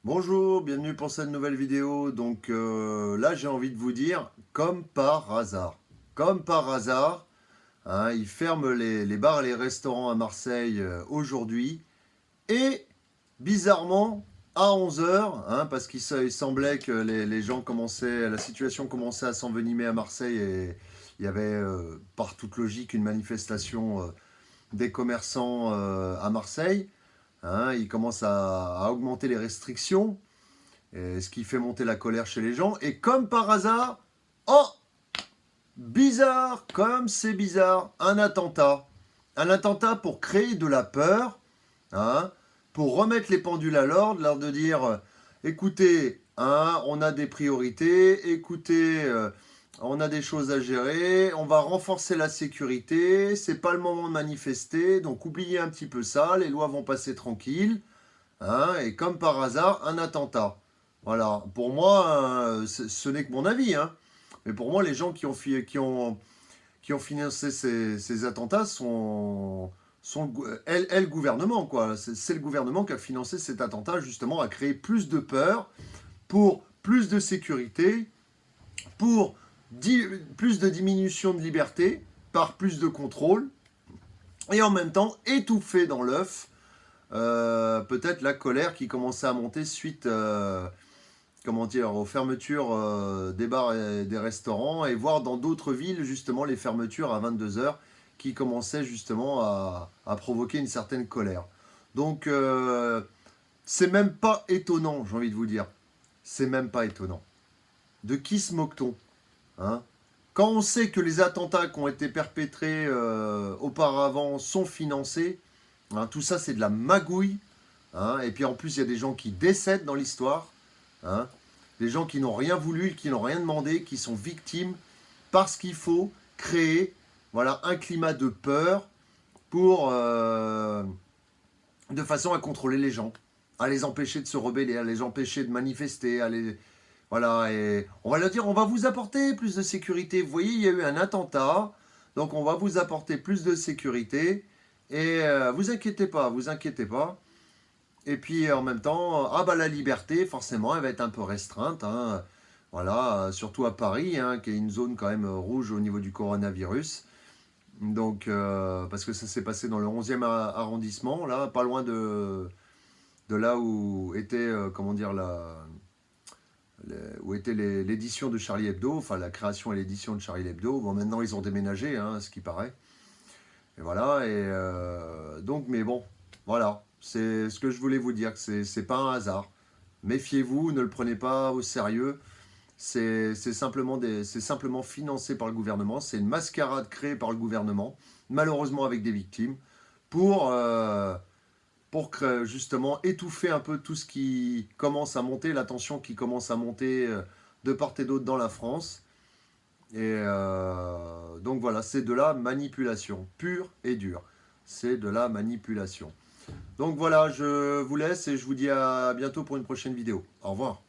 Bonjour, bienvenue pour cette nouvelle vidéo. Donc là, j'ai envie de vous dire, comme par hasard, hein, ils ferment les bars et les restaurants à Marseille aujourd'hui. Et bizarrement, à 11 heures, hein, parce il semblait que les gens commençaient, la situation commençait à s'envenimer à Marseille et il y avait par toute logique une manifestation des commerçants à Marseille. Hein, ils commencent à augmenter les restrictions. Et ce qui fait monter la colère chez les gens. Et comme par hasard, oh, bizarre, comme c'est bizarre, un attentat. Un attentat pour créer de la peur, hein, pour remettre les pendules à l'ordre, leur de dire, écoutez, hein, on a des priorités, écoutez, on a des choses à gérer, on va renforcer la sécurité, c'est pas le moment de manifester, donc oubliez un petit peu ça, les lois vont passer tranquilles. Hein, et comme par hasard, un attentat. Voilà, pour moi, ce n'est que mon avis, hein. Mais pour moi, les gens qui ont financé ces attentats est le gouvernement, quoi. C'est le gouvernement qui a financé cet attentat, justement, à créer plus de peur, pour plus de sécurité, pour plus de diminution de liberté, par plus de contrôle, et en même temps étouffer dans l'œuf peut-être la colère qui commençait à monter suite comment dire, aux fermetures des bars et des restaurants, et voir dans d'autres villes justement les fermetures à 22 heures qui commençaient justement à provoquer une certaine colère. Donc c'est même pas étonnant, j'ai envie de vous dire. C'est même pas étonnant. De qui se moque-t-on, hein? Quand on sait que les attentats qui ont été perpétrés auparavant sont financés, hein, tout ça c'est de la magouille. Hein, et puis en plus, il y a des gens qui décèdent dans l'histoire. Hein, des gens qui n'ont rien voulu, qui n'ont rien demandé, qui sont victimes parce qu'il faut créer, voilà, un climat de peur pour, de façon à contrôler les gens, à les empêcher de se rebeller, à les empêcher de manifester, voilà, et on va leur dire, on va vous apporter plus de sécurité. Vous voyez, il y a eu un attentat, donc on va vous apporter plus de sécurité. Et vous inquiétez pas, vous inquiétez pas. Et puis en même temps, ah bah la liberté, forcément, elle va être un peu restreinte. Hein. Voilà, surtout à Paris, hein, qui est une zone quand même rouge au niveau du coronavirus. Donc, parce que ça s'est passé dans le 11e arrondissement, là, pas loin de là où était, comment dire, où était l'édition de Charlie Hebdo, enfin la création et l'édition de Charlie Hebdo. Bon, maintenant ils ont déménagé, hein, ce qui paraît. Et voilà, et donc, mais bon, voilà, c'est ce que je voulais vous dire, c'est pas un hasard. Méfiez-vous, ne le prenez pas au sérieux, c'est simplement financé par le gouvernement, c'est une mascarade créée par le gouvernement, malheureusement avec des victimes, pour, justement étouffer un peu tout ce qui commence à monter, la tension qui commence à monter de part et d'autre dans la France. Et donc voilà, c'est de la manipulation, pure et dure. C'est de la manipulation. Donc voilà, je vous laisse et je vous dis à bientôt pour une prochaine vidéo. Au revoir.